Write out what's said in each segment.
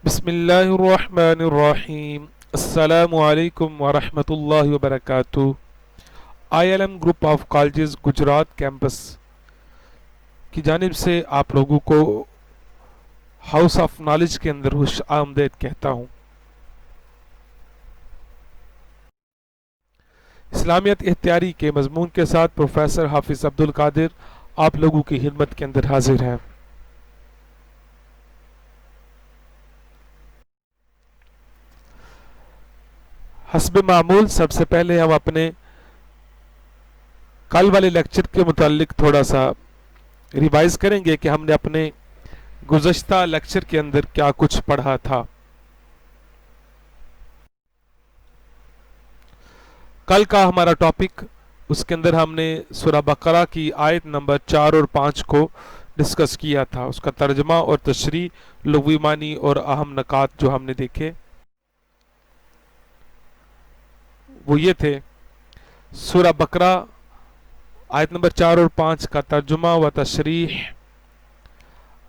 بسم اللہ الرحمن الرحیم۔ السلام علیکم ورحمۃ اللہ وبرکاتہ۔ I L M group of colleges Gujrat campus کی جانب سے آپ لوگوں کو ہاؤس آف نالج کے اندر خوش آمدید کہتا ہوں۔ اسلامیت اختیاری کے مضمون کے ساتھ پروفیسر حافظ عبد القادر آپ لوگوں کی خدمت کے اندر حاضر ہیں۔ حسب معمول سب سے پہلے ہم اپنے کل والے لیکچر کے متعلق تھوڑا سا ریوائز کریں گے کہ ہم نے اپنے گزشتہ لیکچر کے اندر کیا کچھ پڑھا تھا۔ کل کا ہمارا ٹاپک، اس کے اندر ہم نے سورہ بقرہ کی آیت نمبر 4 اور 5 کو ڈسکس کیا تھا۔ اس کا ترجمہ اور تشریح، لغوی معنی اور اہم نکات جو ہم نے دیکھے وہ یہ تھے: سورہ بقرہ آیت نمبر 4 اور 5 کا ترجمہ و تشریح،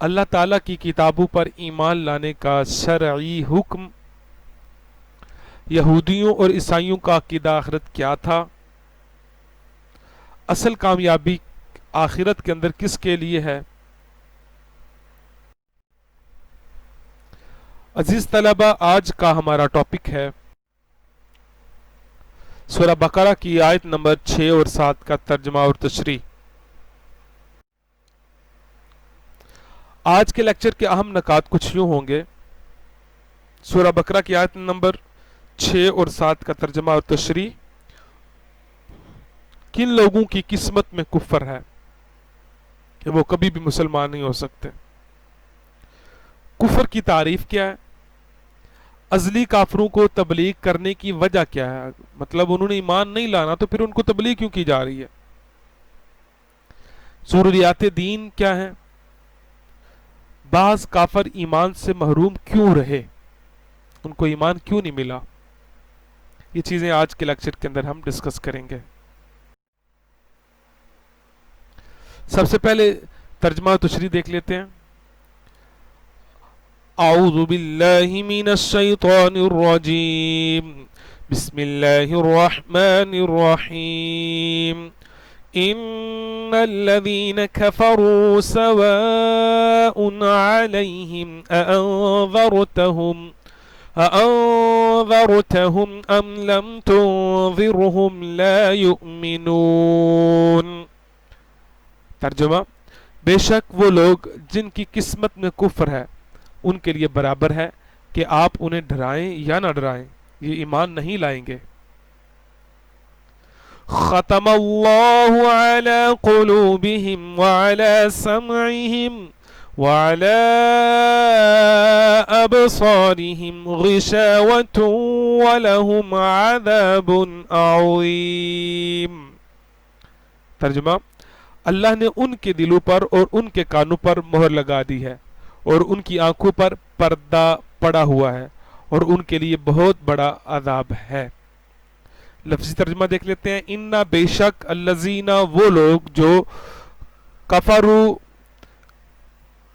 اللہ تعالیٰ کی کتابوں پر ایمان لانے کا شرعی حکم، یہودیوں اور عیسائیوں کا عقیدہ آخرت کیا تھا، اصل کامیابی آخرت کے اندر کس کے لیے ہے۔ عزیز طلبہ، آج کا ہمارا ٹاپک ہے سورہ بقرہ کی آیت نمبر 6 اور 7 کا ترجمہ اور تشریح۔ آج کے لیکچر کے اہم نکات کچھ یوں ہوں گے: سورہ بقرہ کی آیت نمبر 6 اور 7 کا ترجمہ اور تشریح، کن لوگوں کی قسمت میں کفر ہے کہ وہ کبھی بھی مسلمان نہیں ہو سکتے، کفر کی تعریف کیا ہے، ازلی کافروں کو تبلیغ کرنے کی وجہ کیا ہے، مطلب انہوں نے ایمان نہیں لانا تو پھر ان کو تبلیغ کیوں کی جا رہی ہے، ضروریات دین کیا ہیں، بعض کافر ایمان سے محروم کیوں رہے، ان کو ایمان کیوں نہیں ملا۔ یہ چیزیں آج کے لیکچر کے اندر ہم ڈسکس کریں گے۔ سب سے پہلے ترجمہ و تشریح دیکھ لیتے ہیں۔ اعوذ باللہ من الشیطان الرجیم، بسم اللہ الرحمن الرحیم، ان الذین کفروا سواء علیہم أأنذرتهم أم لم تنذرهم لا يؤمنون۔ ترجمہ: بے شک وہ لوگ جن کی قسمت میں کفر ہے ان کے لیے برابر ہے کہ آپ انہیں ڈرائیں یا نہ ڈرائیں، یہ ایمان نہیں لائیں گے۔ ختم اللہ علی قلوبہم وعلی سمعہم وعلى أبصارهم غشاوة ولهم عذاب عظيم۔ ترجمہ: اللہ نے ان کے دلوں پر اور ان کے کانوں پر مہر لگا دی ہے اور ان کی آنکھوں پر پردہ پڑا ہوا ہے اور ان کے لیے بہت بڑا عذاب ہے۔ لفظی ترجمہ دیکھ لیتے ہیں۔ اِنَّا بے شک الذین وہ لوگ جو کفروا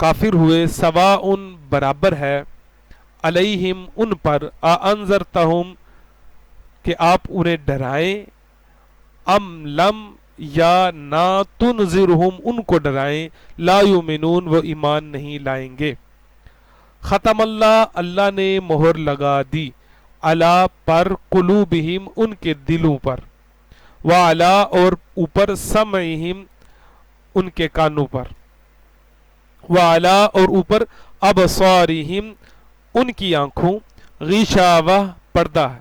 کافر ہوئے، سواء برابر ہے، علیہم ان پر، انذرتہم کہ آپ انہیں ڈرائیں، ام لم یا نہ تنذرہم ان کو ڈرائیں، لا یؤمنون وہ ایمان نہیں لائیں گے۔ ختم اللہ اللہ نے مہر لگا دی، علی پر، قلوبہم ان کے دلوں پر، وعلی اور اوپر، سمعہم ان کے کانوں پر، وعلا اور اوپر، ابصارہم ان کی آنکھوں، غشاوہ پردہ ہے،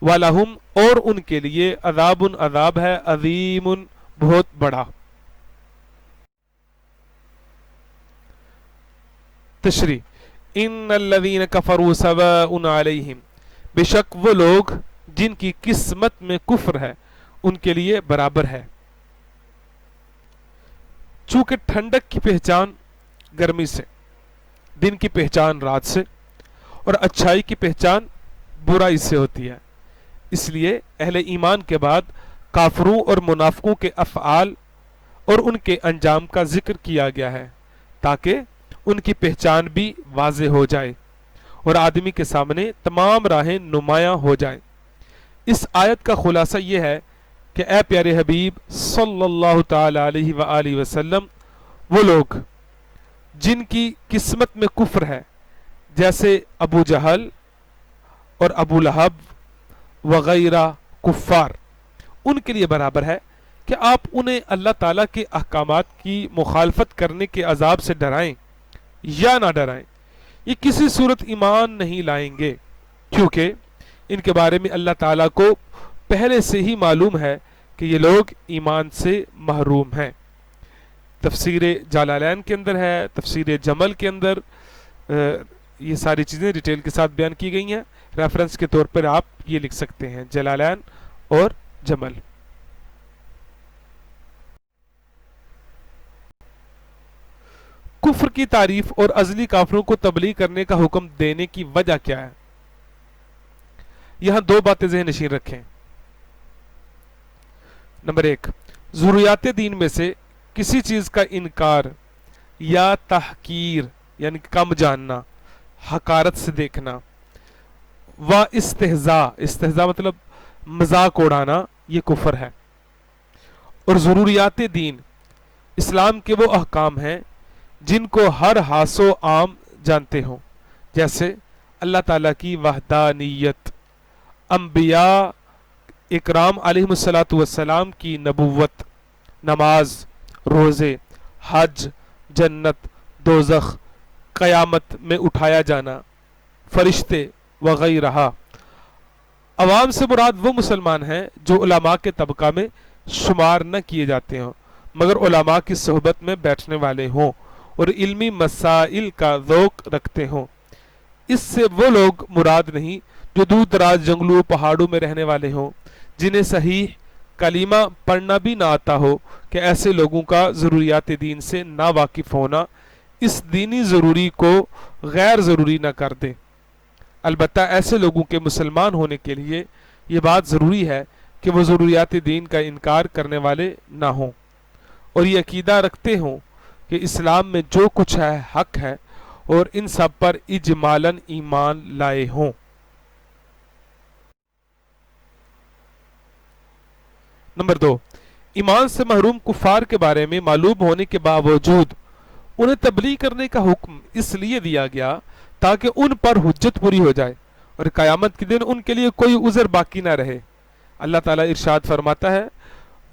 وَلَهُمْ اور ان کے لیے، عذاب عذاب ہے، عظیم بہت بڑا۔ تشریح: ان الذین کفروا سواء علیہم بے شک وہ لوگ جن کی قسمت میں کفر ہے ان کے لیے برابر ہے۔ چونکہ ٹھنڈک کی پہچان گرمی سے، دن کی پہچان رات سے اور اچھائی کی پہچان برائی سے ہوتی ہے، اس لیے اہل ایمان کے بعد کافروں اور منافقوں کے افعال اور ان کے انجام کا ذکر کیا گیا ہے تاکہ ان کی پہچان بھی واضح ہو جائے اور آدمی کے سامنے تمام راہیں نمایاں ہو جائیں۔ اس آیت کا خلاصہ یہ ہے کہ اے پیارے حبیب صلی اللہ تعالی علیہ وآلہ وسلم، وہ لوگ جن کی قسمت میں کفر ہے، جیسے ابو جہل اور ابو لہب وغیرہ کفار، ان کے لیے برابر ہے کہ آپ انہیں اللہ تعالیٰ کے احکامات کی مخالفت کرنے کے عذاب سے ڈرائیں یا نہ ڈرائیں، یہ کسی صورت ایمان نہیں لائیں گے، کیونکہ ان کے بارے میں اللہ تعالیٰ کو پہلے سے ہی معلوم ہے کہ یہ لوگ ایمان سے محروم ہیں۔ تفسیر جلالین کے اندر ہے، تفسیر جمل کے اندر یہ ساری چیزیں ڈیٹیل کے ساتھ بیان کی گئی ہیں۔ ریفرنس کے طور پر آپ یہ لکھ سکتے ہیں، جلالین اور جمل۔ کفر کی تعریف اور ازلی کافروں کو تبلیغ کرنے کا حکم دینے کی وجہ کیا ہے؟ یہاں دو باتیں ذہن نشین رکھیں۔ نمبر ایک، ضروریات دین میں سے کسی چیز کا انکار یا تحقیر یعنی کم جاننا، حقارت سے دیکھنا، و استہزاء مطلب مذاق اڑانا، یہ کفر ہے۔ اور ضروریات دین اسلام کے وہ احکام ہیں جن کو ہر حاس و عام جانتے ہوں، جیسے اللہ تعالیٰ کی وحدانیت، انبیاء اکرام علیہ الصلاۃ والسلام کی نبوت، نماز، روزے، حج، جنت، دوزخ، قیامت میں اٹھایا جانا، فرشتے وغیرہ۔ عوام سے مراد وہ مسلمان ہیں جو علماء کے طبقہ میں شمار نہ کیے جاتے ہوں مگر علماء کی صحبت میں بیٹھنے والے ہوں اور علمی مسائل کا ذوق رکھتے ہوں۔ اس سے وہ لوگ مراد نہیں جو دور دراز جنگلوں پہاڑوں میں رہنے والے ہوں، جنہیں صحیح کلمہ پڑھنا بھی نہ آتا ہو، کہ ایسے لوگوں کا ضروریات دین سے نا واقف ہونا اس دینی ضروری کو غیر ضروری نہ کر دے۔ البتہ ایسے لوگوں کے مسلمان ہونے کے لیے یہ بات ضروری ہے کہ وہ ضروریات دین کا انکار کرنے والے نہ ہوں اور یہ عقیدہ رکھتے ہوں کہ اسلام میں جو کچھ ہے حق ہے اور ان سب پر اجمالاً ایمان لائے ہوں۔ نمبر دو، ایمان سے محروم کفار کے بارے میں معلوم ہونے کے باوجود انہیں تبلیغ کرنے کا حکم اس لیے دیا گیا تاکہ ان پر حجت پوری ہو جائے اور قیامت کے دن ان کے لیے کوئی عذر باقی نہ رہے۔ اللہ تعالیٰ ارشاد فرماتا ہے،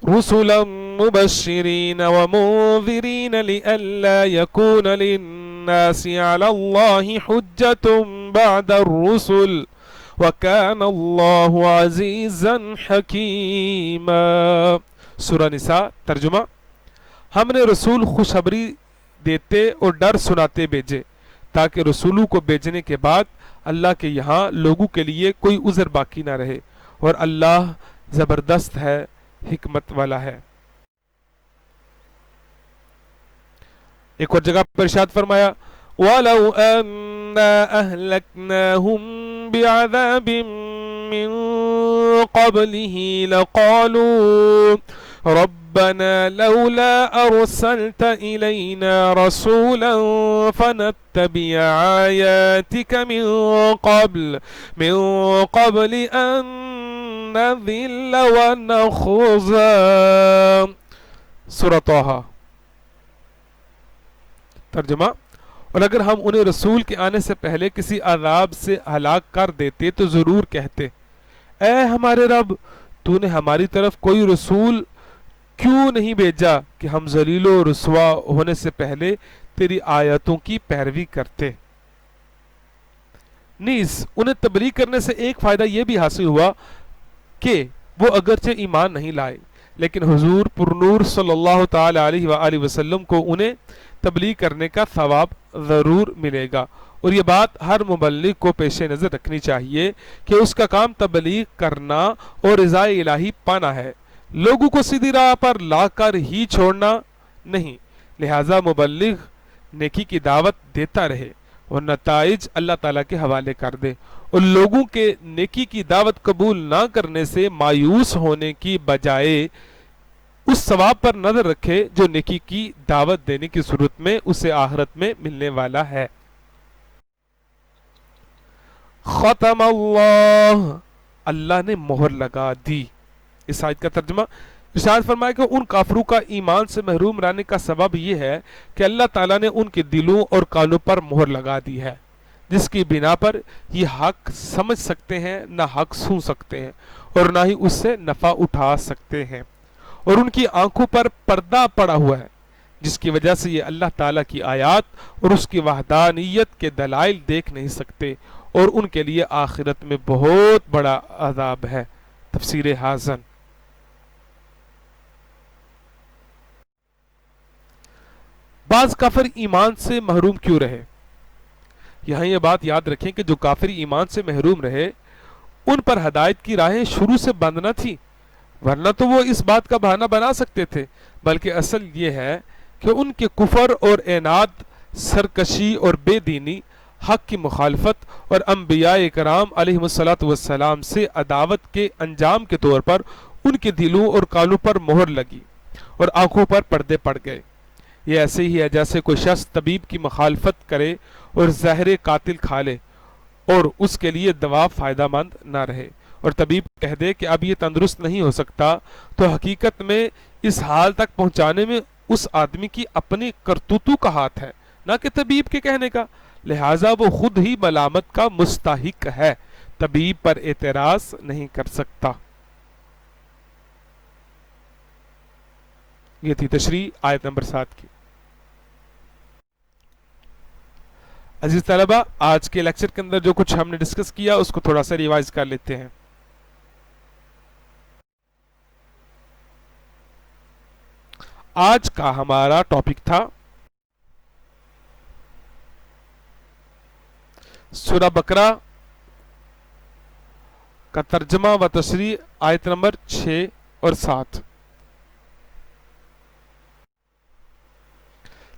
رسلا مبشرین ومنذرین لئلا یکون للناس علی اللہ حجت بعد الرسل وَكَانَ اللَّهُ عَزِيزًا حَكِيمًا۔ سورہ نساء، ترجمہ، ہم نے رسول خوشخبری دیتے اور ڈر سناتے بھیجے تاکہ رسولوں کو بھیجنے کے بعد اللہ کے یہاں لوگوں کے لیے کوئی عذر باقی نہ رہے، اور اللہ زبردست ہے، حکمت والا ہے۔ ایک اور جگہ پر ارشاد فرمایا، وَلَوْ أَنَّا أَهْلَكْنَاهُمْ بعذاب من قبله لقالوا ربنا لولا أرسلت إلينا رسولا فنتبع آياتك من قبل أن نذل ونخزى۔ سورة طه، ترجمہ، اور اگر ہم انہیں رسول کے آنے سے پہلے کسی عذاب سے ہلاک کر دیتے تو ضرور کہتے، اے ہمارے رب، تو نے ہماری طرف کوئی رسول کیوں نہیں بھیجا کہ ہم ذلیل و رسوا ہونے سے پہلے تیری آیتوں کی پیروی کرتے۔ نیز انہیں تبلیغ کرنے سے ایک فائدہ یہ بھی حاصل ہوا کہ وہ اگرچہ ایمان نہیں لائے لیکن حضور پرنور صلی اللہ تعالی علیہ وآلہ وسلم کو انہیں تبلیغ کرنے کا ثواب ضرور ملے گا، اور یہ بات ہر مبلغ کو پیش نظر رکھنی چاہیے کہ اس کا کام تبلیغ کرنا اور رضا الہی پانا ہے، لوگوں کو سیدھی راہ پر لا کر ہی چھوڑنا نہیں۔ لہٰذا مبلغ نیکی کی دعوت دیتا رہے اور نتائج اللہ تعالیٰ کے حوالے کر دے، اور لوگوں کے نیکی کی دعوت قبول نہ کرنے سے مایوس ہونے کی بجائے اس ثواب پر نظر رکھے جو نیکی کی دعوت دینے کی صورت میں اسے آخرت میں ملنے والا ہے۔ ختم اللہ، اللہ نے مہر لگا دی۔ اس آیت کا ترجمہ، ارشاد فرمایا کہ ان کافروں کا ایمان سے محروم رہنے کا سبب یہ ہے کہ اللہ تعالیٰ نے ان کے دلوں اور کانوں پر مہر لگا دی ہے، جس کی بنا پر یہ حق سمجھ سکتے ہیں، نہ حق سن سکتے ہیں اور نہ ہی اس سے نفع اٹھا سکتے ہیں، اور ان کی آنکھوں پر پردہ پڑا ہوا ہے، جس کی وجہ سے یہ اللہ تعالیٰ کی آیات اور اس کی وحدانیت کے دلائل دیکھ نہیں سکتے، اور ان کے لیے آخرت میں بہت بڑا عذاب ہے۔ تفسیر حازن۔ بعض کافر ایمان سے محروم کیوں رہے؟ یہاں یہ بات یاد رکھیں کہ جو کافر ایمان سے محروم رہے ان پر ہدایت کی راہیں شروع سے بند نہ تھی، ورنہ تو وہ اس بات کا بہانہ بنا سکتے تھے، بلکہ اصل یہ ہے کہ ان کے کفر اور عناد، سرکشی اور بے دینی، حق کی مخالفت اور انبیاء کرام علیہم السلام سے عداوت کے انجام کے طور پر ان کے دلوں اور کانوں پر مہر لگی اور آنکھوں پر پردے پڑ گئے۔ یہ ایسے ہی ہے جیسے کوئی شخص طبیب کی مخالفت کرے اور زہر قاتل کھا لے اور اس کے لیے دوا فائدہ مند نہ رہے، اور طبیب کہہ دے کہ اب یہ تندرست نہیں ہو سکتا، تو حقیقت میں اس حال تک پہنچانے میں اس آدمی کی اپنی کرتوتوں کا ہاتھ ہے، نہ کہ طبیب کے کہنے کا، لہٰذا وہ خود ہی ملامت کا مستحق ہے، طبیب پر اعتراض نہیں کر سکتا۔ یہ تھی تشریح آیت نمبر 7 کی۔ عزیز طلبہ، آج کے لیکچر کے اندر جو کچھ ہم نے ڈسکس کیا اس کو تھوڑا سا ریوائز کر لیتے ہیں۔ آج کا ہمارا ٹاپک تھا سورہ بقرہ کا ترجمہ و تشریح، آیت نمبر 6 اور 7،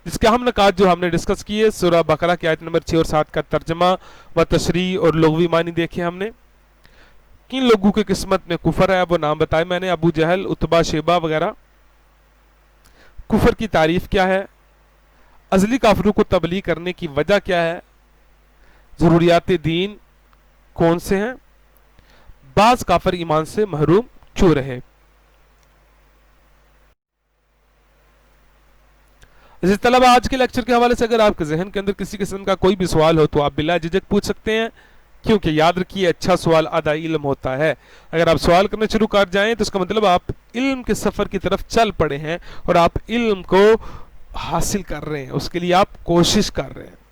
جس کے ہم نکات جو ہم نے ڈسکس کیے، سورہ بقرہ کی آیت نمبر 6 اور 7 کا ترجمہ و تشریح اور لغوی معنی دیکھے ہم نے۔ کن لوگوں کی قسمت میں کفر ہے وہ نام بتائے میں نے، ابو جہل، عتبہ، شیبہ وغیرہ۔ کفر کی تعریف کیا ہے، ازلی کافروں کو تبلیغ کرنے کی وجہ کیا ہے، ضروریات دین کون سے ہیں، بعض کافر ایمان سے محروم کیوں رہے۔ عزیز طلبہ، آج کے لیکچر کے حوالے سے اگر آپ کے ذہن کے اندر کسی قسم کا کوئی بھی سوال ہو تو آپ بلا جھجک پوچھ سکتے ہیں، کیونکہ یاد رکھیے اچھا سوال آدھا علم ہوتا ہے۔ اگر آپ سوال کرنے شروع کر جائیں تو اس کا مطلب آپ علم کے سفر کی طرف چل پڑے ہیں اور آپ علم کو حاصل کر رہے ہیں، اس کے لیے آپ کوشش کر رہے ہیں۔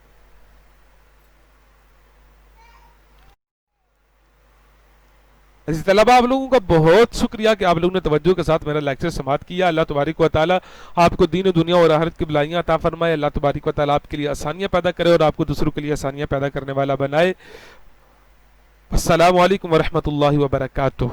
عزیز طلبہ، آپ لوگوں کا بہت شکریہ کہ آپ لوگوں نے توجہ کے ساتھ میرا لیکچر سماعت کیا۔ اللہ تبارک و تعالی آپ کو دین و دنیا اور آخرت کی بلائیاں عطا فرمائے۔ اللہ تبارک و تعالی آپ کے لیے آسانیاں پیدا کرے اور آپ کو دوسروں کے لیے آسانیاں پیدا کرنے والا بنائے۔ السلام علیکم ورحمۃ اللہ وبرکاتہ۔